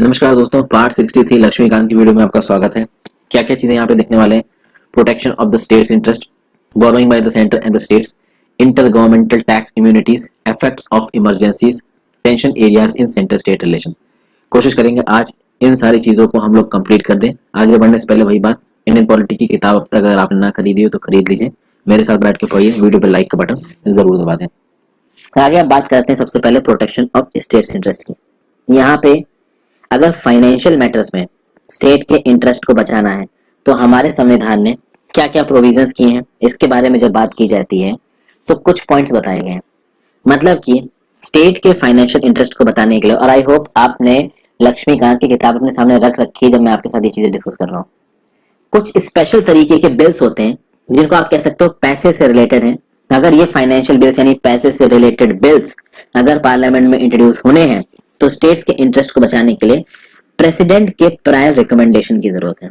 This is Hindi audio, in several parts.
नमस्कार दोस्तों, पार्ट 63 लक्ष्मीकांत की वीडियो में आपका स्वागत है। क्या क्या चीजें यहाँ पे देखने वाले हैं। Protection of the states interest, borrowing by the centre and the states, inter governmental tax immunities, effects of emergencies, tension areas in centre state relation. कोशिश करेंगे आज इन सारी चीजों को हम लोग कंप्लीट कर दें। आगे बढ़ने से पहले वही बात, इंडियन पॉलिटी की किताब अब तक अगर आपने ना खरीदी हो तो खरीद लीजिए, मेरे साथ बैठ के पढ़िए। वीडियो पे लाइक का बटन जरूर दबा दें। आगे आप बात करते हैं सबसे पहले प्रोटेक्शन ऑफ स्टेट्स इंटरेस्ट की। यहाँ पे अगर फाइनेंशियल मैटर्स में स्टेट के इंटरेस्ट को बचाना है तो हमारे संविधान ने क्या क्या प्रोविजंस किए हैं, इसके बारे में जब बात की जाती है तो कुछ पॉइंट्स बताए गए हैं। मतलब कि स्टेट के फाइनेंशियल इंटरेस्ट को बताने के लिए, और आई होप आपने लक्ष्मीकांत की किताब अपने सामने रख रखी है जब मैं आपके साथ ये चीजें डिस्कस कर रहा हूँ। कुछ स्पेशल तरीके के बिल्स होते हैं जिनको आप कह सकते हो पैसे से रिलेटेड हैं। अगर ये फाइनेंशियल बिल्स यानी पैसे से रिलेटेड बिल्स अगर पार्लियामेंट में इंट्रोड्यूस होने हैं तो स्टेट्स के इंटरेस्ट को बचाने के लिए प्रेसिडेंट के प्रायर रिकमेंडेशन की जरूरत है।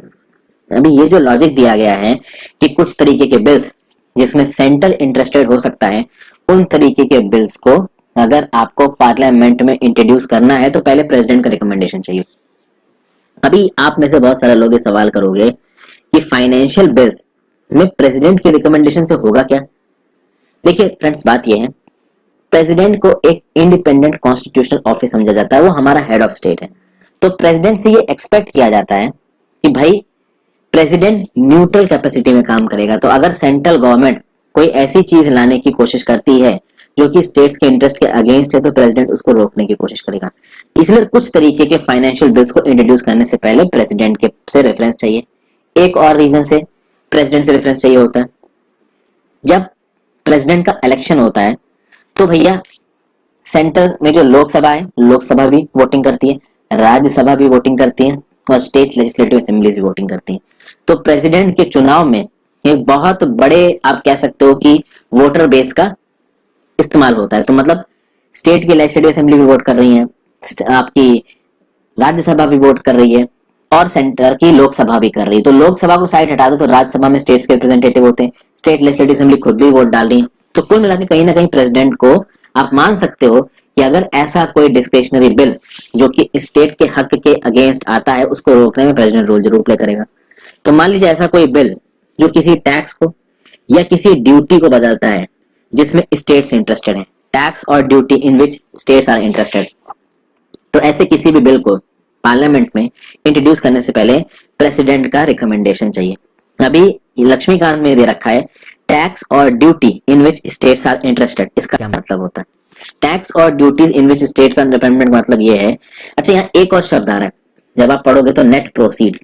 अभी ये जो लॉजिक दिया गया है कि कुछ तरीके के बिल्स जिसमें सेंट्रल इंटरेस्टेड हो सकता है, उन तरीके के बिल्स को अगर आपको पार्लियामेंट में इंट्रोड्यूस करना है तो पहले प्रेसिडेंट का रिकमेंडेशन चाहिए। अभी आप में से बहुत सारे लोग ये सवाल करोगे कि फाइनेंशियल बिल्स में प्रेसिडेंट के रिकमेंडेशन से होगा क्या। देखिए फ्रेंड्स, बात यह है, प्रेसिडेंट को एक इंडिपेंडेंट कॉन्स्टिट्यूशनल ऑफिस समझा जाता है, वो हमारा हेड ऑफ स्टेट है। तो प्रेसिडेंट से ये एक्सपेक्ट किया जाता है कि भाई प्रेसिडेंट न्यूट्रल कैपेसिटी में काम करेगा। तो अगर सेंट्रल गवर्नमेंट कोई ऐसी चीज लाने की कोशिश करती है जो कि स्टेट्स के इंटरेस्ट के अगेंस्ट है तो प्रेसिडेंट उसको रोकने की कोशिश करेगा। इसलिए कुछ तरीके के फाइनेंशियल बिल्स को इंट्रोड्यूस करने से पहले प्रेसिडेंट के से रेफरेंस चाहिए। एक और रीजन से प्रेसिडेंट से रेफरेंस चाहिए होता है, जब प्रेसिडेंट का इलेक्शन होता है तो भैया सेंटर में जो लोकसभा है, लोकसभा भी वोटिंग करती है, राज्यसभा भी वोटिंग करती है और स्टेट लेजिस्लेटिव असेंबलीज भी वोटिंग करती है। तो प्रेसिडेंट के चुनाव में एक बहुत बड़े आप कह सकते हो कि वोटर बेस का इस्तेमाल होता है। तो मतलब स्टेट की लेजिस्लेटिव असेंबली भी वोट कर रही है, आपकी राज्यसभा भी वोट कर रही है और सेंटर की लोकसभा भी कर रही है। तो लोकसभा को साइड हटा दो तो राज्यसभा में स्टेट्स के रिप्रेजेंटेटिव होते हैं, स्टेट लेजिस्लेटिव असेंबली खुद भी वोट डाल रही है। तो कुल मिलाकर कहीं ना कहीं प्रेसिडेंट को आप मान सकते हो कि अगर ऐसा कोई डिस्क्रिशनरी बिल जो कि स्टेट के हक के अगेंस्ट आता है उसको रोकने में प्रेसिडेंट रोल जरूर प्ले करेगा। तो मान लीजिए ऐसा कोई बिल जो किसी टैक्स को या किसी ड्यूटी को बदलता है जिसमें स्टेट्स इंटरेस्टेड है, टैक्स और duty in which states are interested, तो ऐसे किसी भी बिल को पार्लियामेंट में इंट्रोड्यूस करने से पहले प्रेसिडेंट का रिकमेंडेशन चाहिए। अभी लक्ष्मीकांत में दे रखा है टैक्स और duty in which states are interested. इसका क्या मतलब होता है? टैक्स और duties in which states are independent मतलब ये है। अच्छा, यहाँ एक और शब्द आ रहा है, जब आप पढ़ोगे तो नेट प्रोसीड्स।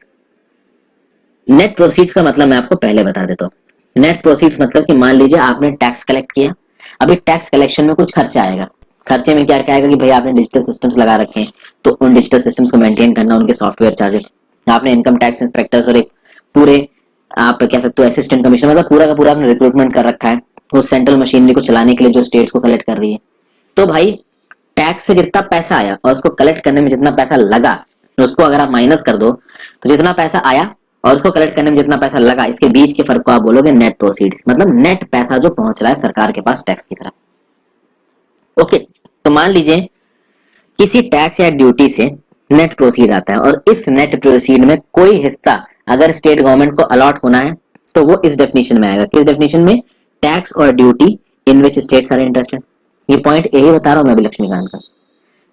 नेट प्रोसीड्स का मतलब मैं आपको पहले बता देता हूँ। नेट प्रोसीड्स मतलब कि मान लीजिए आपने टैक्स कलेक्ट किया, अभी टैक्स कलेक्शन में कुछ खर्चा आएगा। खर्चे में क्या क्या आएगा कि भाई आपने डिजिटल सिस्टम्स लगा रखे हैं तो उन डिजिटल सिस्टम्स को मेंटेन करना, उनके सॉफ्टवेयर चार्जेस, आपने इनकम टैक्स इंस्पेक्टर्स और एक पूरे आप कह सकते हो असिस्टेंट कमिश्नर, मतलब पूरा का पूरा आपने रिक्रूटमेंट कर रखा है उस सेंट्रल मशीनरी को चलाने के लिए जो स्टेट्स को कलेक्ट कर रही है। तो भाई टैक्स से जितना पैसा आया और उसको कलेक्ट करने में जितना पैसा लगा, उसको अगर आप माइनस कर दो तो जितना पैसा आया और उसको कलेक्ट करने में जितना पैसा लगा, इसके बीच के फर्क को आप बोलोगे नेट प्रोसीड्स, मतलब नेट पैसा जो पहुंच रहा है सरकार के पास टैक्स की तरफ। ओके, तो मान लीजिए किसी टैक्स या ड्यूटी से नेट प्रोसीड आता है और इस नेट प्रोसीड में कोई हिस्सा अगर स्टेट गवर्नमेंट को अलॉट होना है तो वो इस डेफिनेशन में आएगा। किस डेफिनेशन में? टैक्स और duty in which states are interested. ये पॉइंट यही बता रहा हूं मैं अभी लक्ष्मीकांत का।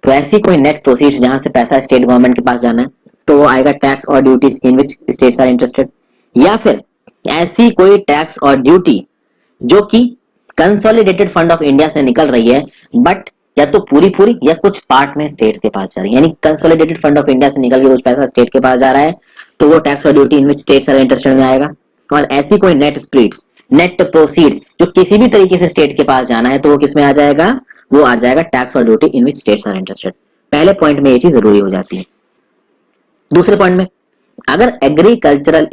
तो ऐसी कोई नेट प्रोसीड जहां से पैसा स्टेट गवर्नमेंट के पास जाना है तो वो आएगा टैक्स और duties in which states are interested. या फिर ऐसी कोई टैक्स और ड्यूटी जो कि कंसोलिडेटेड फंड ऑफ इंडिया से निकल रही है बट या तो पूरी पूरी या कुछ पार्ट में स्टेट्स के पास जा रही है, यानी कंसोलिडेटेड फंड ऑफ इंडिया से निकल के कुछ पैसा स्टेट के पास जा रहा है तो वो टैक्स और duty in which states are interested में आएगा। और ऐसी कोई नेट स्प्लिट्स, नेट प्रोसीड जो किसी भी तरीके से स्टेट के पास जाना है तो वो किस में आ जाएगा? वो आ जाएगा टैक्स और duty in which states are interested. पहले पॉइंट में ये चीज जरूरी हो जाती है। दूसरे पॉइंट में, अगर एग्रीकल्चरल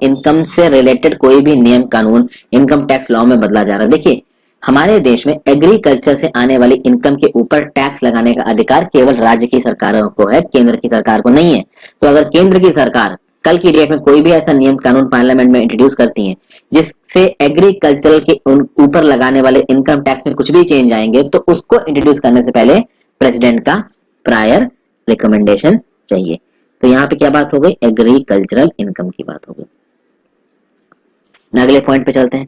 इनकम से रिलेटेड कोई भी नियम कानून इनकम टैक्स लॉ में बदला जा रहा है। देखिए हमारे देश में एग्रीकल्चर से आने वाली इनकम के ऊपर टैक्स लगाने का अधिकार केवल राज्य की सरकारों को है, केंद्र की सरकार को नहीं है। तो अगर केंद्र की सरकार कल की डेट में कोई भी ऐसा नियम कानून पार्लियामेंट में इंट्रोड्यूस करती है जिससे एग्रीकल्चर के ऊपर लगाने वाले इनकम टैक्स में कुछ भी चेंज आएंगे तो उसको इंट्रोड्यूस करने से पहले प्रेसिडेंट का प्रायर रिकमेंडेशन चाहिए। तो यहाँ पे क्या बात हो गई, एग्रीकल्चरल इनकम की बात हो गई। अगले पॉइंट पे चलते हैं।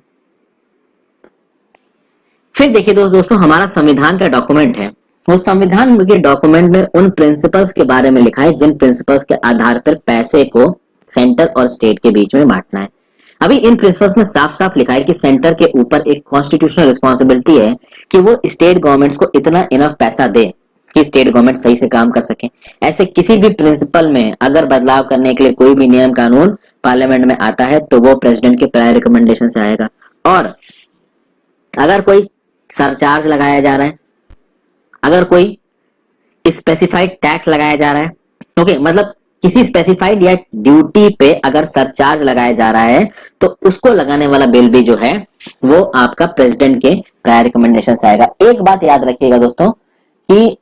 फिर देखिए दोस्तों हमारा संविधान का डॉक्यूमेंट है, उस संविधान के डॉक्यूमेंट में उन प्रिंसिपल्स के बारे में लिखा है जिन प्रिंसिपल्स के आधार पर पैसे को सेंटर और स्टेट के बीच में बांटना है। अभी इन प्रिंसिपल्स में साफ साफ लिखा है कि सेंटर के ऊपर एक कॉन्स्टिट्यूशनल रिस्पॉन्सिबिलिटी है कि वो स्टेट गवर्नमेंट्स को इतना इनफ पैसा दे कि स्टेट गवर्नमेंट सही से काम कर सके। ऐसे किसी भी प्रिंसिपल में अगर बदलाव करने के लिए कोई भी नियम कानून पार्लियामेंट में आता है तो वो प्रेसिडेंट के प्रायर रिकमेंडेशन से आएगा। और अगर कोई सरचार्ज लगाया जा रहा है, अगर कोई स्पेसिफाइड टैक्स लगाया जा रहा है, ओके, मतलब किसी स्पेसिफाइड या ड्यूटी पे अगर सरचार्ज लगाया जा रहा है तो उसको लगाने वाला बिल भी जो है वो आपका प्रेसिडेंट के प्रायर रिकमेंडेशन से आएगा। एक बात याद रखिएगा दोस्तों कि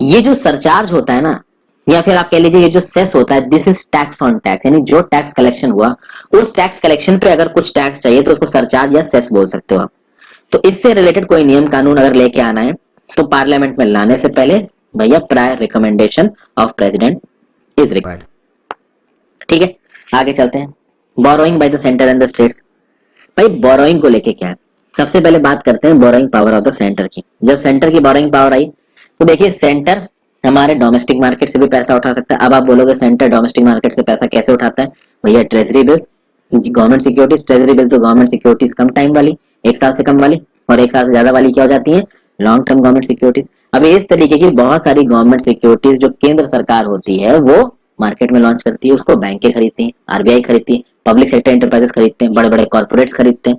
ये जो सरचार्ज होता है ना, या फिर आप कह लीजिए ये जो सेस होता है, this is tax on tax, यानी जो टैक्स कलेक्शन हुआ उस टैक्स कलेक्शन पे अगर कुछ टैक्स चाहिए तो उसको सरचार्ज या सेस बोल सकते हो आप। तो इससे रिलेटेड कोई नियम कानून अगर लेके आना है तो पार्लियामेंट में लाने से पहले भैया prior recommendation of president is required. ठीक है, आगे चलते हैं। Borrowing by the centre and the states. भाई बोरोइंग को लेके क्या है, सबसे पहले बात करते हैं borrowing power of the centre की। जब सेंटर की बोरोइंग पावर आई तो देखिए सेंटर हमारे डोमेस्टिक मार्केट से भी पैसा उठा सकता है। अब आप बोलोगे सेंटर डोमेस्टिक मार्केट से पैसा कैसे उठाता है, भैया treasury bills, government securities. Treasury bill तो गवर्नमेंट सिक्योरिटीज कम टाइम वाली, एक साल से कम वाली, और एक साल से ज्यादा वाली क्या हो जाती है, लॉन्ग टर्म गवर्नमेंट सिक्योरिटीज। अब इस तरीके की बहुत सारी गवर्नमेंट सिक्योरिटीज जो केंद्र सरकार होती है वो मार्केट में लॉन्च करती है, उसको बैंकें खरीदती हैं, आरबीआई खरीदती है, पब्लिक सेक्टर एंटरप्राइजेस खरीदते हैं, बड़े बड़े कॉर्पोरेट्स खरीदते हैं।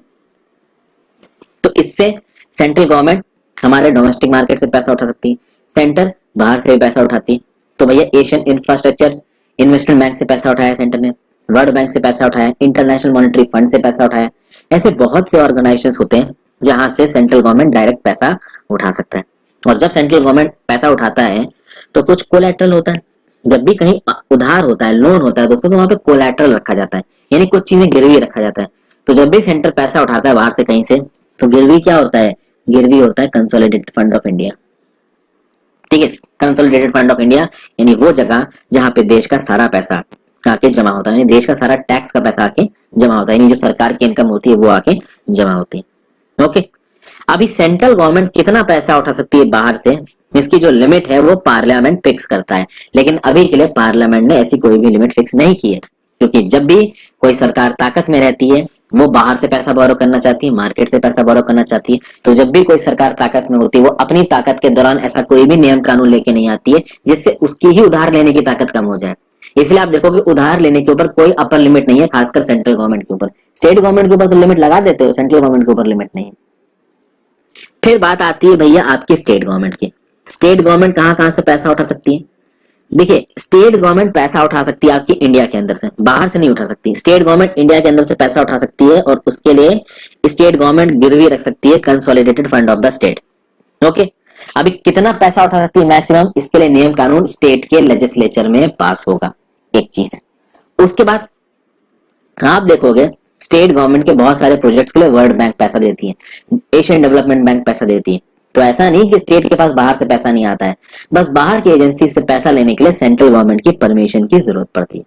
तो इससे सेंट्रल गवर्नमेंट हमारे डोमेस्टिक मार्केट से पैसा उठा सकती है, सेंटर बाहर से भी पैसा उठाती है। तो भैया एशियन इंफ्रास्ट्रक्चर इन्वेस्टमेंट बैंक से पैसा उठाया सेंटर ने, वर्ल्ड बैंक से पैसा उठाया, इंटरनेशनल मॉनेटरी फंड से पैसा उठाया। ऐसे बहुत से ऑर्गेनाइजेशंस होते हैं जहां से सेंट्रल गवर्नमेंट डायरेक्ट पैसा उठा सकता है। और जब सेंट्रल गवर्नमेंट पैसा उठाता है तो कुछ कोलैटरल होता है। जब भी कहीं उधार होता है, लोन होता है दोस्तों, तो वहां पे कोलैटरल रखा जाता है, यानी कुछ चीजें गिरवी रखा जाता है। तो जब भी सेंटर पैसा उठाता है बाहर से कहीं से तो गिरवी क्या होता है, गिरवी होता है कंसोलिडेटेड फंड ऑफ इंडिया। ठीक है, कंसोलिडेटेड फंड ऑफ इंडिया यानी वो जगह जहां पे देश का सारा पैसा आके जमा होता है, यानी देश का सारा टैक्स का पैसा आके जमा होता है, यानी जो सरकार की इनकम होती है वो आके जमा होती है। ओके, अभी सेंट्रल गवर्नमेंट कितना पैसा उठा सकती है बाहर से, इसकी जो लिमिट है वो पार्लियामेंट फिक्स करता है। लेकिन अभी के लिए पार्लियामेंट ने ऐसी कोई भी लिमिट फिक्स नहीं की है, क्योंकि जब भी कोई सरकार ताकत में रहती है वो बाहर से पैसा बोरो करना चाहती है, मार्केट से पैसा बोरो करना चाहती है। तो जब भी कोई सरकार ताकत में होती है वो अपनी ताकत के दौरान ऐसा कोई भी नियम कानून लेके नहीं आती है जिससे उसकी ही उधार लेने की ताकत कम हो जाए। इसलिए आप देखोगे उधार लेने के ऊपर कोई अपर लिमिट नहीं है, खासकर सेंट्रल गवर्नमेंट के ऊपर। स्टेट गवर्नमेंट के ऊपर तो लिमिट लगा देते हो, सेंट्रल गवर्नमेंट के ऊपर लिमिट नहीं है। फिर बात आती है भैया आपकी स्टेट गवर्नमेंट की। स्टेट गवर्नमेंट कहां कहां से पैसा उठा सकती है? देखिए, स्टेट गवर्नमेंट पैसा उठा सकती है आपकी इंडिया के अंदर से, बाहर से नहीं उठा सकती। स्टेट गवर्नमेंट इंडिया के अंदर से पैसा उठा सकती है और उसके लिए स्टेट गवर्नमेंट गिरवी रख सकती है consolidated fund of the state. Okay, अभी कितना पैसा उठा सकती है मैक्सिमम, इसके लिए नियम कानून स्टेट के लेजिस्लेचर में पास होगा, एक चीज। उसके बाद आप देखोगे स्टेट गवर्नमेंट के बहुत सारे प्रोजेक्ट्स के लिए वर्ल्ड बैंक पैसा देती है, एशियन डेवलपमेंट बैंक पैसा देती है। तो ऐसा नहीं कि स्टेट के पास बाहर से पैसा नहीं आता है, बस बाहर की एजेंसी से पैसा लेने के लिए सेंट्रल गवर्नमेंट की परमिशन की जरूरत पड़ती है।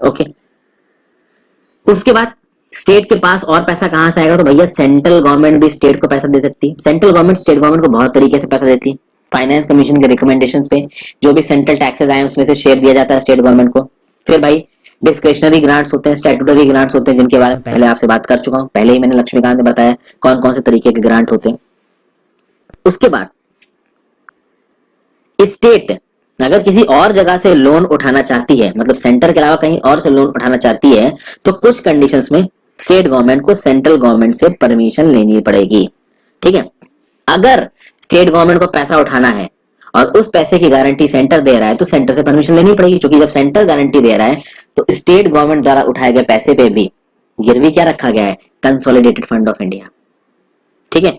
ओके, उसके बाद स्टेट के पास और पैसा कहां से आएगा, तो भैया सेंट्रल गवर्नमेंट भी स्टेट को पैसा दे सकती है। सेंट्रल गवर्नमेंट स्टेट गवर्नमेंट को बहुत तरीके से पैसा देती है। फाइनेंस कमीशन के रिकमेंडेशंस पे जो भी सेंट्रल टैक्सेस आए उसमें से शेयर दिया जाता है स्टेट गवर्नमेंट को। फिर भाई डिस्क्रिशनरी ग्रांट्स होते हैं, स्टैट्यूटरी ग्रांट्स होते हैं, जिनके बारे में पहले आपसे बात कर चुका हूं, पहले ही मैंने लक्ष्मीकांत ने बताया कौन कौन से तरीके के ग्रांट होते हैं। उसके बाद स्टेट अगर किसी और जगह से लोन उठाना चाहती है, मतलब सेंटर के अलावा कहीं और से लोन उठाना चाहती है, तो कुछ कंडीशंस में स्टेट गवर्नमेंट को सेंट्रल गवर्नमेंट से परमिशन लेनी पड़ेगी। ठीक है, अगर स्टेट गवर्नमेंट को पैसा उठाना है और उस पैसे की गारंटी सेंटर दे रहा है तो सेंटर से परमिशन लेनी पड़ेगी, क्योंकि जब सेंटर गारंटी दे रहा है तो स्टेट गवर्नमेंट द्वारा उठाए गए पैसे पे भी गिरवी क्या रखा गया है, कंसोलिडेटेड फंड ऑफ इंडिया। ठीक है,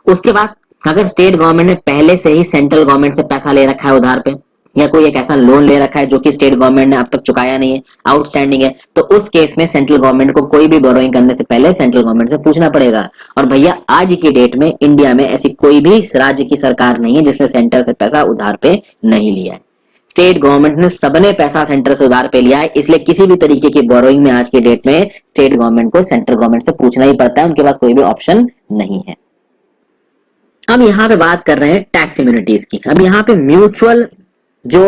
उसके बाद अगर स्टेट गवर्नमेंट ने पहले से ही सेंट्रल गवर्नमेंट से पैसा ले रखा है उधार पे, या कोई एक ऐसा लोन ले रखा है जो कि स्टेट गवर्नमेंट ने अब तक चुकाया नहीं है, आउटस्टैंडिंग है, तो उस केस में सेंट्रल गवर्नमेंट को कोई भी बोरोइंग करने से पहले सेंट्रल गवर्नमेंट से पूछना पड़ेगा। और भैया आज की डेट में इंडिया में ऐसी कोई भी राज्य की सरकार नहीं है जिसने सेंटर से पैसा उधार पे नहीं लिया है। स्टेट गवर्नमेंट ने सबने पैसा सेंटर से उधार पे लिया है, इसलिए किसी भी तरीके की बोरोइंग में आज की डेट में स्टेट गवर्नमेंट को सेंट्रल गवर्नमेंट से पूछना ही पड़ता है, उनके पास कोई भी ऑप्शन नहीं है। अब यहाँ पे बात कर रहे हैं टैक्स इम्यूनिटीज की। अब यहाँ पे म्यूचुअल जो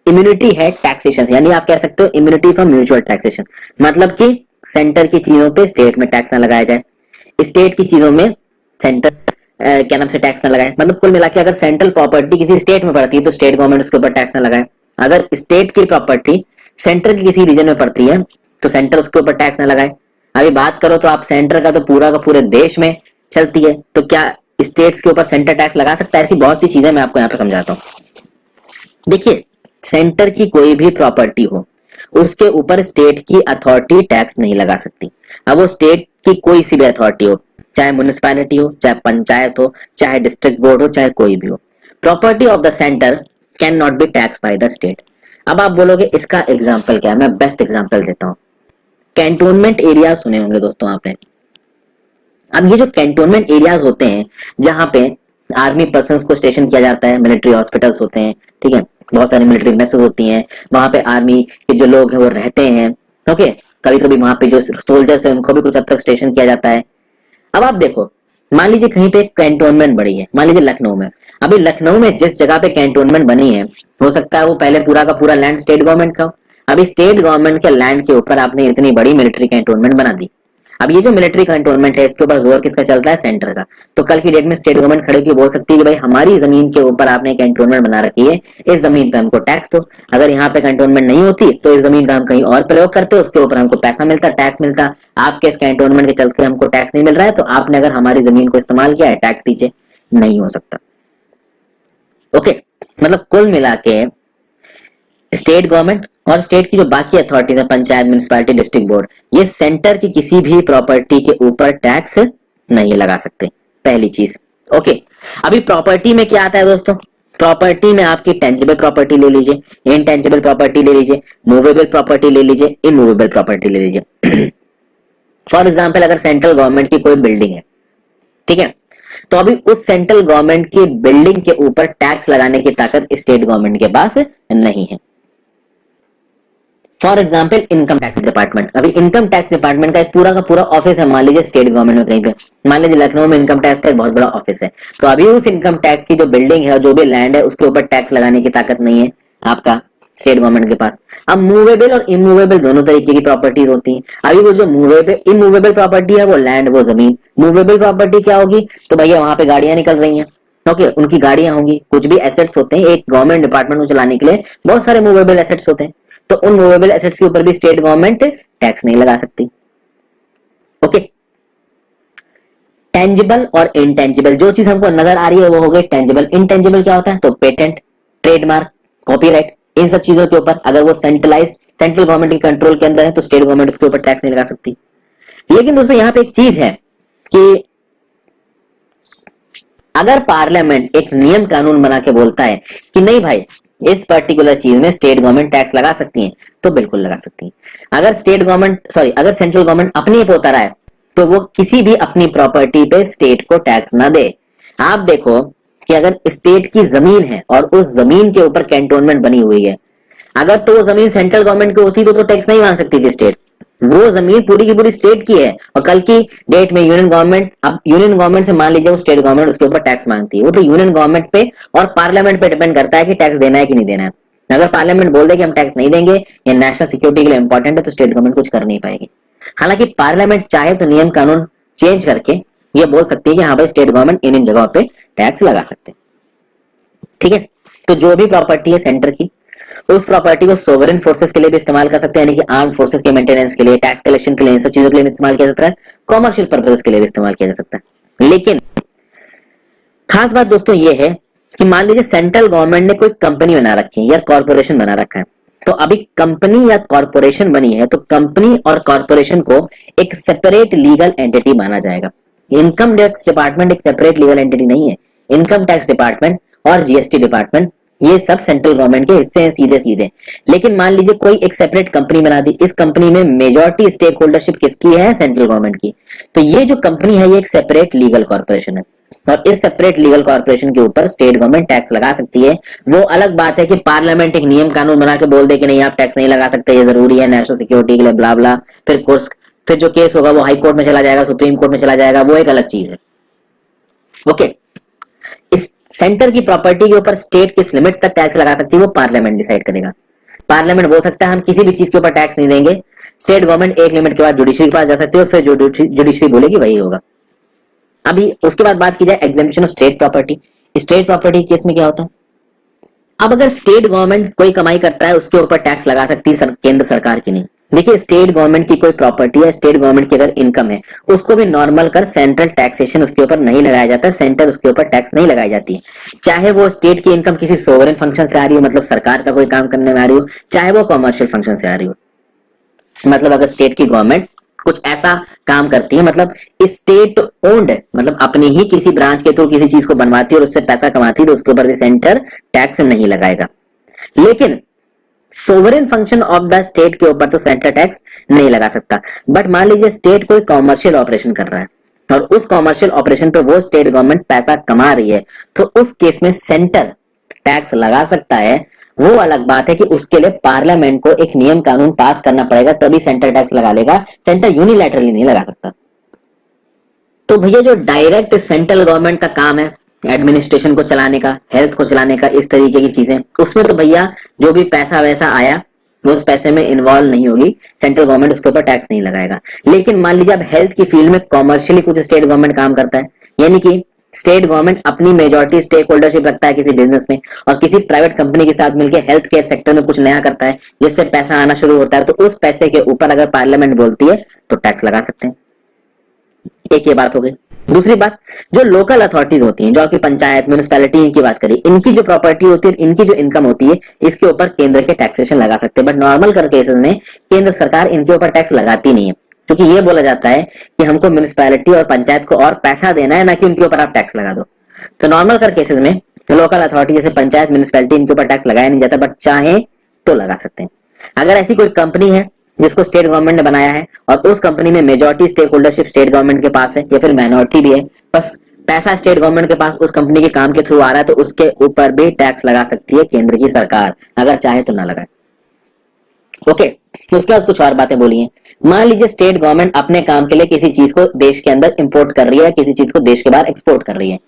इम्यूनिटी है टैक्सेशन, यानी आप कह सकते हो इम्यूनिटी फॉर म्यूचुअल टैक्सेशन, मतलब कि सेंटर की चीजों पे स्टेट में टैक्स ना लगाया जाए, स्टेट की चीजों में सेंटर क्या नाम से टैक्स ना लगाए। मतलब कुल मिला के अगर सेंट्रल प्रॉपर्टी किसी स्टेट में पड़ती है तो स्टेट गवर्नमेंट उसके ऊपर टैक्स ना लगाए, अगर स्टेट की प्रॉपर्टी सेंटर की किसी रीजन में पड़ती है तो सेंटर उसके ऊपर टैक्स ना लगाए। अभी बात करो तो आप सेंटर का तो पूरा का पूरे देश में चलती है, तो क्या स्टेट्स के ऊपर सेंटर टैक्स लगा सकता है? ऐसी बहुत सी चीजें मैं आपको यहाँ पे समझाता हूँ। देखिए, सेंटर की कोई भी प्रॉपर्टी हो उसके ऊपर स्टेट की अथॉरिटी टैक्स नहीं लगा सकती। अब वो स्टेट की कोई सी भी अथॉरिटी हो, चाहे म्युनिसिपैलिटी हो, चाहे पंचायत हो, चाहे डिस्ट्रिक्ट बोर्ड हो, चाहे कोई भी हो, property of the centre can not be tax by the state. अब आप बोलोगे इसका एग्जाम्पल क्या है? मैं बेस्ट एग्जाम्पल देता हूँ। कैंटोनमेंट एरिया सुने होंगे दोस्तों आपने। अब ये जो कैंटोनमेंट एरियाज होते हैं जहां पे आर्मी पर्सन्स को स्टेशन किया जाता है, मिलिट्री हॉस्पिटल्स होते हैं, ठीक है, बहुत सारी मिलिट्री मेसेज होती हैं, वहां पे आर्मी के जो लोग हैं वो रहते हैं, ओके, कभी कभी वहां पे जो सोल्जर्स हैं उनको भी कुछ हद तक स्टेशन किया जाता है। अब आप देखो, मान लीजिए कहीं पे कैंटोनमेंट बड़ी है, मान लीजिए लखनऊ में। अभी लखनऊ में जिस जगह पे कैंटोनमेंट बनी है हो सकता है वो पहले पूरा का पूरा लैंड स्टेट गवर्नमेंट का हो। अभी स्टेट गवर्नमेंट के लैंड के ऊपर आपने इतनी बड़ी मिलिट्री कैंटोनमेंट बना दी। अब ये जो मिलिट्री कैंटोनमेंट है इसके ऊपर जोर किसका चलता है? सेंटर का। तो कल की डेट में स्टेट गवर्नमेंट खड़े होकर बोल सकती है कि भाई हमारी जमीन के ऊपर आपने कैंटोनमेंट बना रखी है, इस जमीन पे हमको टैक्स दो। अगर यहाँ पे कैंटोनमेंट नहीं होती तो इस जमीन का हम कहीं और प्रयोग करते, उसके ऊपर हमको पैसा मिलता, टैक्स मिलता। आपके इस कैंटोनमेंट के चलते हमको टैक्स नहीं मिल रहा है, तो आपने अगर हमारी जमीन को इस्तेमाल किया है, टैक्स दीजिए। नहीं हो सकता। ओके, मतलब कुल मिला के स्टेट गवर्नमेंट और स्टेट की जो बाकी अथॉरिटीज है, पंचायत, म्युनिसिपैलिटी, डिस्ट्रिक्ट बोर्ड, ये सेंटर की किसी भी प्रॉपर्टी के ऊपर टैक्स नहीं लगा सकते, पहली चीज। ओके, अभी प्रॉपर्टी में क्या आता है दोस्तों? प्रॉपर्टी में आपकी टेंजिबल प्रॉपर्टी ले लीजिए, इनटेंजिबल प्रॉपर्टी ले लीजिए, मूवेबल प्रॉपर्टी ले लीजिए, इमूवेबल प्रॉपर्टी ले लीजिए। फॉर एग्जाम्पल, अगर सेंट्रल गवर्नमेंट की कोई बिल्डिंग है, ठीक है, तो अभी उस सेंट्रल गवर्नमेंट की बिल्डिंग के ऊपर टैक्स लगाने की ताकत स्टेट गवर्नमेंट के पास नहीं है। For example, income tax department. अभी इनकम टैक्स डिपार्टमेंट का एक पूरा का पूरा ऑफिस है, मान लीजिए स्टेट गवर्नमेंट में कहीं पे, मान लीजिए लखनऊ में इनकम टैक्स का एक बहुत बड़ा ऑफिस है, तो अभी उस इनकम टैक्स की जो बिल्डिंग है, जो भी लैंड है, उसके ऊपर टैक्स लगाने की ताकत नहीं है आपका स्टेट गवर्नमेंट के पास। अब मूवेबल और इमूवेबल दोनों तरीके की प्रॉपर्टीज होती हैं। अभी वो जो मूवेबल इमूवेबल प्रॉपर्टी है वो लैंड, वो जमीन। मूवेबल प्रॉपर्टी क्या होगी? तो भैया वहां पे गाड़ियां निकल रही हैं, ओके, उनकी गाड़ियां होंगी, कुछ भी एसेट्स होते हैं। एक गवर्नमेंट डिपार्टमेंट को चलाने के लिए बहुत सारे मूवेबल एसेट्स होते हैं, तो उन मूवेबल एसेट्स के ऊपर भी स्टेट गवर्नमेंट टैक्स नहीं लगा सकती। ओके, टेंजिबल और इनटेंजिबल, जो चीज हमको नजर आ रही है वो हो गई टेंजिबल। इनटेंजिबल क्या होता है? तो पेटेंट, ट्रेडमार्क, कॉपीराइट, इन सब चीजों के ऊपर अगर वो सेंट्रल गवर्नमेंट के कंट्रोल के अंदर है तो स्टेट गवर्नमेंट उसके ऊपर टैक्स नहीं लगा सकती। लेकिन दोस्तों यहाँ पे एक चीज है कि अगर पार्लियामेंट एक नियम कानून बना के बोलता है कि नहीं भाई इस पर्टिकुलर चीज में स्टेट गवर्नमेंट टैक्स लगा सकती है, तो बिल्कुल लगा सकती है। अगर अगर सेंट्रल गवर्नमेंट अपनी पे उतर आए तो वो किसी भी अपनी प्रॉपर्टी पे स्टेट को टैक्स ना दे। आप देखो कि अगर स्टेट की जमीन है और उस जमीन के ऊपर कैंटोनमेंट बनी हुई है, अगर तो वो जमीन सेंट्रल गवर्नमेंट की होती तो टैक्स नहीं मांग सकती थी स्टेट। वो जमीन पूरी की पूरी स्टेट की है और कल की डेट में यूनियन गवर्नमेंट से मान लीजिए वो स्टेट गवर्नमेंट उसके ऊपर टैक्स मांगती है, वो तो यूनियन गवर्नमेंट पे और पार्लियामेंट पे डिपेंड करता है कि टैक्स देना है कि नहीं देना है। अगर पार्लियामेंट बोल दे कि हम टैक्स नहीं देंगे, ये नेशनल सिक्योरिटी के लिए इंपॉर्टेंट है, तो स्टेट गवर्नमेंट कुछ कर नहीं पाएगी। हालांकि पार्लियामेंट चाहे तो नियम कानून चेंज करके ये बोल सकती है कि हाँ भाई स्टेट गवर्नमेंट इन जगहों पे टैक्स लगा सकते हैं, ठीक है। तो जो भी प्रॉपर्टी है सेंटर की, उस प्रॉपर्टी को सोवरेन फोर्सेस के लिए भी इस्तेमाल कर सकते हैं, यानी कि आर्म फोर्सेस के मेंटेनेंस के लिए, टैक्स कलेक्शन के लिए, इन सब चीजों के लिए इस्तेमाल किया जाता है। कॉमर्शियल पर्पसेस के लिए भी इस्तेमाल किया जा सकता है। लेकिन खास बात दोस्तों ये है कि मान लीजिए सेंट्रल गवर्नमेंट ने कोई कंपनी बना रखी है या कॉर्पोरेशन बना रखा है, तो अभी कंपनी या कॉर्पोरेशन बनी है तो कंपनी और कॉर्पोरेशन को एक सेपरेट लीगल एंटिटी माना जाएगा। इनकम टैक्स डिपार्टमेंट एक सेपरेट लीगल एंटिटी नहीं है। इनकम टैक्स डिपार्टमेंट और जीएसटी डिपार्टमेंट ये सब सेंट्रल गवर्नमेंट के हिस्से हैं सीधे सीधे। लेकिन मान लीजिए कोई एक सेपरेट कंपनी बना दी, इस कंपनी में मेजॉरिटी स्टेक होल्डरशिप किसकी है? सेंट्रल गवर्नमेंट की। तो ये जो कंपनी है ये एक सेपरेट लीगल कॉर्पोरेशन है, और इस सेपरेट लीगल कॉर्पोरेशन के ऊपर स्टेट गवर्नमेंट टैक्स लगा सकती है। वो अलग बात है कि पार्लियामेंट एक नियम कानून बना के बोल दे कि नहीं आप टैक्स नहीं लगा सकते, ये जरूरी है नेशनल सिक्योरिटी के लिए, ब्ला ब्ला। फिर जो केस होगा वो हाई कोर्ट में चला जाएगा, सुप्रीम कोर्ट में चला जाएगा, वो एक अलग चीज है। ओके, इस सेंटर की प्रॉपर्टी के ऊपर स्टेट किस लिमिट तक टैक्स लगा सकती है वो पार्लियामेंट डिसाइड करेगा। पार्लियामेंट बोल सकता है हम किसी भी चीज के ऊपर टैक्स नहीं देंगे, स्टेट गवर्नमेंट एक लिमिट के बाद जुडिशरी के पास जा सकती है और फिर जो जुडिशरी बोलेगी वही होगा। अभी उसके बाद बात की जाए exemption of state property. State property case में क्या होता है? अब अगर स्टेट गवर्नमेंट कोई कमाई करता है उसके ऊपर टैक्स लगा सकती है केंद्र सरकार की नहीं। देखिए, स्टेट गवर्नमेंट की कोई प्रॉपर्टी है, स्टेट गवर्नमेंट की अगर इनकम है, उसको भी नॉर्मल कर सेंट्रल टैक्सेशन उसके ऊपर नहीं लगाया जाता, सेंटर उसके ऊपर टैक्स नहीं लगाई जाती है। चाहे वो स्टेट की इनकम किसी सोवरेन फंक्शन से आ रही हो, मतलब सरकार का कोई काम करने में आ रही हो, चाहे वो कॉमर्शियल फंक्शन से आ रही हो। मतलब अगर स्टेट की गवर्नमेंट कुछ ऐसा काम करती है, मतलब स्टेट ओन्ड, मतलब अपनी ही किसी ब्रांच के थ्रू किसी चीज को बनवाती है और उससे पैसा कमाती है, तो उसके ऊपर भी सेंटर टैक्स नहीं लगाएगा। लेकिन sovereign function of the state के ऊपर तो सेंटर टैक्स नहीं लगा सकता। बट मान लीजिए स्टेट कोई कॉमर्शियल ऑपरेशन कर रहा है और उस कॉमर्शियल ऑपरेशन पे वो स्टेट गवर्नमेंट पैसा कमा रही है, तो उस केस में सेंटर टैक्स लगा सकता है। वो अलग बात है कि उसके लिए पार्लियामेंट को एक नियम कानून पास करना पड़ेगा, तभी सेंटर टैक्स लगा लेगा, सेंटर यूनिलैटरली नहीं लगा सकता। तो भैया जो डायरेक्ट सेंट्रल गवर्नमेंट का काम है एडमिनिस्ट्रेशन को चलाने का, हेल्थ को चलाने का, इस तरीके की चीजें, उसमें तो भैया जो भी पैसा वैसा आया वो उस पैसे में इन्वॉल्व नहीं होगी, सेंट्रल गवर्नमेंट उसके ऊपर टैक्स नहीं लगाएगा। लेकिन मान लीजिए अब हेल्थ की फील्ड में कॉमर्शियली कुछ स्टेट गवर्नमेंट काम करता है, यानी कि स्टेट गवर्नमेंट अपनी मेजॉरिटी स्टेक होल्डरशिप रखता है किसी बिजनेस में और किसी प्राइवेट कंपनी के साथ मिलकर हेल्थ केयर सेक्टर में कुछ नया करता है जिससे पैसा आना शुरू होता है, तो उस पैसे के ऊपर अगर पार्लियामेंट बोलती है तो टैक्स लगा सकते हैं। एक ये बात हो गई। दूसरी बात, जो लोकल अथॉरिटीज होती हैं, जो आपकी पंचायत म्यूनिसिपैलिटी की बात करी, इनकी जो प्रॉपर्टी होती है, इनकी जो इनकम होती है, इसके ऊपर केंद्र के टैक्सेशन लगा सकते हैं। बट नॉर्मल कर केसेस में केंद्र सरकार इनके ऊपर टैक्स लगाती नहीं है, क्योंकि ये बोला जाता है कि हमको म्यूनिसिपैलिटी और पंचायत को और पैसा देना है, ना कि उनके ऊपर आप टैक्स लगा दो। तो नॉर्मल कर केसेस में लोकल अथॉरिटी जैसे पंचायत म्यूनिसिपैलिटी, इनके ऊपर टैक्स लगाया नहीं जाता, बट चाहे तो लगा सकते हैं। अगर ऐसी कोई कंपनी है जिसको स्टेट गवर्नमेंट ने बनाया है और उस कंपनी में majority stake holdership state government के पास है या फिर माइनॉरिटी भी है, बस पैसा स्टेट गवर्नमेंट के पास उस कंपनी के काम के थ्रू आ रहा है, तो उसके ऊपर भी टैक्स लगा सकती है केंद्र की सरकार, अगर चाहे तो ना लगाए। ओके, उसके बाद कुछ और बातें बोली हैं। मान लीजिए स्टेट गवर्नमेंट अपने काम के लिए किसी चीज को देश के अंदर इंपोर्ट कर रही है, किसी चीज को देश के बाहर एक्सपोर्ट कर रही है,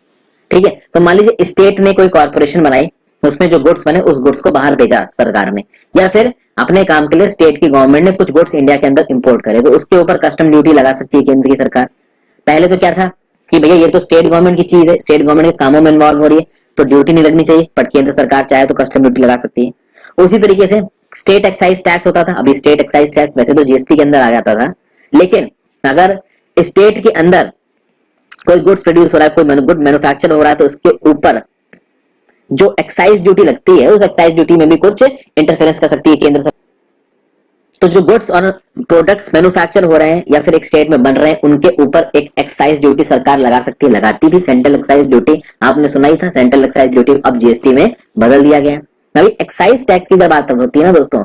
ठीक है। तो मान लीजिए स्टेट ने कोई कॉर्पोरेशन बनाई, उसमें जो गुड्स बने उस गुड्स को बाहर भेजा सरकार ने, या फिर अपने काम के लिए स्टेट की गवर्नमेंट ने कुछ गुड्स इंडिया के अंदर इंपोर्ट करे, तो उसके ऊपर कस्टम ड्यूटी लगा सकती है केंद्र की सरकार। पहले तो क्या था कि भैया ये तो स्टेट गवर्नमेंट की चीज है, स्टेट गवर्नमेंट के कामों में इन्वॉल्व हो रही है, तो ड्यूटी नहीं लगनी चाहिए, बट केंद्र सरकार चाहे तो कस्टम ड्यूटी लगा सकती है। उसी तरीके से स्टेट एक्साइज टैक्स होता था। अभी स्टेट एक्साइज टैक्स वैसे तो जीएसटी के अंदर आ जाता था, लेकिन अगर स्टेट के अंदर कोई गुड्स प्रोड्यूस हो रहा है, कोई गुड मैन्युफैक्चर हो रहा है, तो उसके ऊपर जो एक्साइज ड्यूटी लगती है, उस एक्साइज ड्यूटी में भी कुछ इंटरफेरेंस कर सकती है केंद्र सरकार। तो जो गुड्स और प्रोडक्ट्स मैन्युफैक्चर हो रहे हैं या फिर एक स्टेट में बन रहे हैं, उनके ऊपर एक एक्साइज ड्यूटी सरकार लगा सकती है, लगाती थी। सेंट्रल एक्साइज ड्यूटी आपने सुना ही था, सेंट्रल एक्साइज ड्यूटी अब जीएसटी में बदल दिया गया। अभी एक्साइज टैक्स की जब बात होती है ना दोस्तों,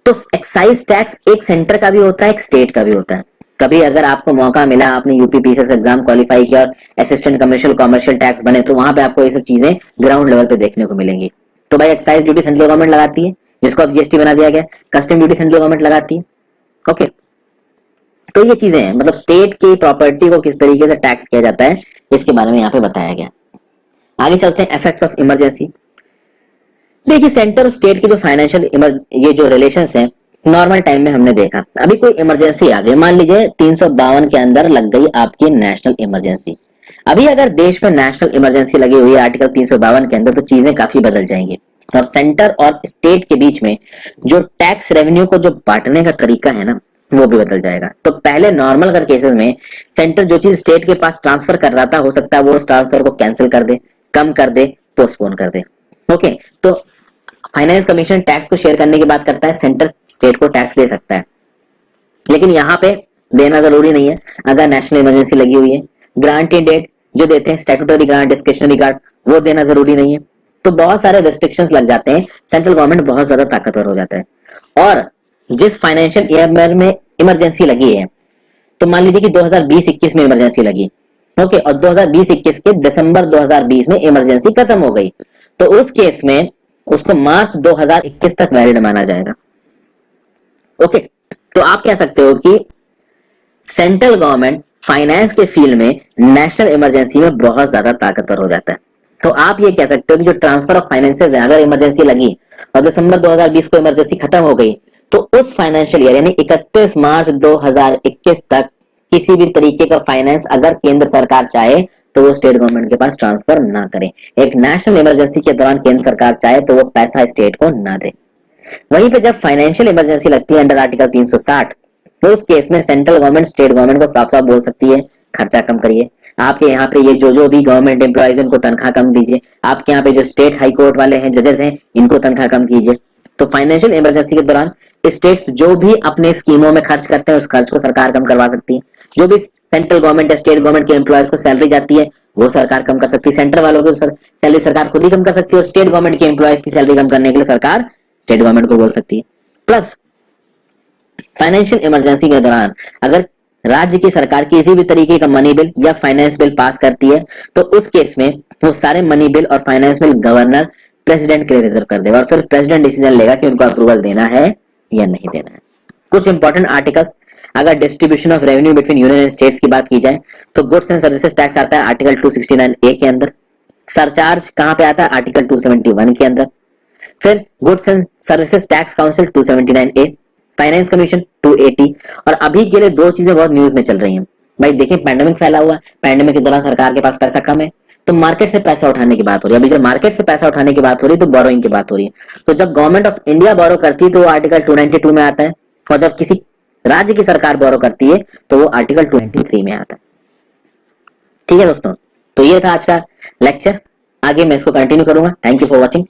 तो एक्साइज टैक्स एक सेंटर का भी होता है, एक स्टेट का भी होता है। कभी अगर आपको मौका मिला, आपने यूपीपीसीएस एग्जाम क्वालिफाई किया और असिस्टेंट कमर्शियल टैक्स बने, तो वहां पे आपको ये सब चीजें ग्राउंड लेवल पे देखने को मिलेंगी। तो भाई एक्साइज ड्यूटी सेंट्रल गवर्नमेंट लगाती है, जिसको अब जीएसटी बना दिया गया। कस्टम ड्यूटी सेंट्रल गवर्नमेंट लगाती है। ओके, तो ये चीजें हैं, मतलब स्टेट की प्रॉपर्टी को किस तरीके से टैक्स किया जाता है, इसके बारे में यहाँ पे बताया गया। आगे चलते हैं, इफेक्ट्स ऑफ इमरजेंसी। देखिए, सेंटर और स्टेट के जो फाइनेंशियल ये जो रिलेशंस हैं, नॉर्मल टाइम में हमने देखा, अभी कोई इमरजेंसी आ गई, मान लीजिए 352 के अंदर लग गई आपकी नेशनल इमरजेंसी। अभी अगर देश में नेशनल इमरजेंसी लगी हुई है आर्टिकल 352 के अंदर, तो चीजें काफी बदल जाएंगी और सेंटर और स्टेट के बीच में जो टैक्स रेवेन्यू को जो बांटने का तरीका है ना, वो भी बदल जाएगा। तो पहले नॉर्मल कर केसेस में सेंटर जो चीज स्टेट के पास ट्रांसफर कर रहा था, हो सकता है वो उस ट्रांसफर को कैंसिल कर दे, कम कर दे, पोस्टपोन कर दे। ओके, तो फाइनेंस कमीशन टैक्स को शेयर करने की बात करता है, सेंटर स्टेट को टैक्स दे सकता है, लेकिन यहाँ पे देना जरूरी नहीं है अगर नेशनल इमरजेंसी लगी हुई है। ग्रांट इन डेट जो देते हैं, स्टैट्यूटरी ग्रांट, डिस्क्रिशनरी ग्रांट, वो देना जरूरी नहीं है। तो बहुत सारे रेस्ट्रिक्शंस लग जाते हैं, सेंट्रल गवर्नमेंट बहुत ज्यादा ताकतवर हो जाता है। और जिस फाइनेंशियल ईयर में इमरजेंसी लगी है, तो मान लीजिए कि 2020-21 में इमरजेंसी लगी, ओके, और 2020-21 के दिसंबर 2020 में इमरजेंसी खत्म हो गई, तो उस केस में उसको मार्च 2021 तक वैलिड माना जाएगा। ओके, तो आप कह सकते हो कि सेंट्रल गवर्नमेंट फाइनेंस के फील्ड में नेशनल इमरजेंसी में बहुत ज्यादा ताकतवर हो जाता है। तो आप ये कह सकते हो कि जो ट्रांसफर ऑफ फाइनेंसेस है, अगर इमरजेंसी लगी और दिसंबर 2020 को इमरजेंसी खत्म हो गई, तो उस फाइनेंशियल ईयर यानी 31 मार्च 2021 तक किसी भी तरीके का फाइनेंस अगर केंद्र सरकार चाहे तो वो स्टेट गवर्नमेंट के पास ट्रांसफर ना करे। एक नेशनल इमरजेंसी के दौरान केंद्र सरकार चाहे तो वो पैसा स्टेट को ना दे। वहीं पे जब फाइनेंशियल इमरजेंसी लगती है अंडर आर्टिकल 360, तो उस केस में सेंट्रल गवर्नमेंट स्टेट गवर्नमेंट को साफ साफ बोल सकती है खर्चा कम करिए, आपके यहाँ पे ये जो भी गवर्नमेंट एम्प्लॉइज उनको तनख्वाह कम दीजिए, आपके यहाँ पे जो स्टेट हाई कोर्ट वाले हैं, जजेस हैं, इनको तनख्वाह कम कीजिए। तो फाइनेंशियल इमरजेंसी के दौरान स्टेट्स जो भी अपने स्कीमों में खर्च करते हैं उस खर्च को सरकार कम करवा सकती है। जो भी सेंट्रल गवर्नमेंट या स्टेट गवर्नमेंट के एम्प्लॉयज को सैलरी जाती है वो सरकार कम कर सकती है। सेंट्रल वालों की सैलरी सरकार खुद ही कम कर सकती है, और स्टेट गवर्नमेंट के एम्प्लॉयज की सैलरी कम करने के लिए सरकार स्टेट गवर्नमेंट को बोल सकती है। प्लस फाइनेंशियल इमरजेंसी के दौरान अगर राज्य की सरकार किसी भी तरीके का मनी बिल या फाइनेंस बिल पास करती है, तो उस केस में वो सारे मनी बिल और फाइनेंस बिल गवर्नर प्रेसिडेंट के लिए रिजर्व कर देगा, और फिर प्रेसिडेंट डिसीजन लेगा कि उनको अप्रूवल देना है या नहीं देना है। कुछ इंपॉर्टेंट आर्टिकल्स, अगर distribution of revenue between union and states की बात की जाए तो गुड्स एंड सर्विसेज टैक्स आता है आर्टिकल 269A के अंदर। सरचार्ज कहां पे आता है? आर्टिकल 271 के अंदर। फिर goods and services tax council 279A, finance commission 280। और अभी के लिए दो चीजें बहुत न्यूज में चल रही हैं भाई। देखिए, पैंडेमिक फैला हुआ है, पैंडेमिक के दौरान सरकार के पास पैसा कम है, तो मार्केट से पैसा उठाने की बात हो रही है। अभी जब मार्केट से पैसा उठाने की बात हो रही है तो बोरोइंग की बात हो रही है। तो जब गवर्नमेंट ऑफ इंडिया बोरो करती है तो वो आर्टिकल 292 में आता है, और जब किसी राज्य की सरकार बोरो करती है तो वो आर्टिकल 293 में आता है। ठीक है दोस्तों, तो ये था आज का लेक्चर, आगे मैं इसको कंटिन्यू करूंगा। Thank you for watching.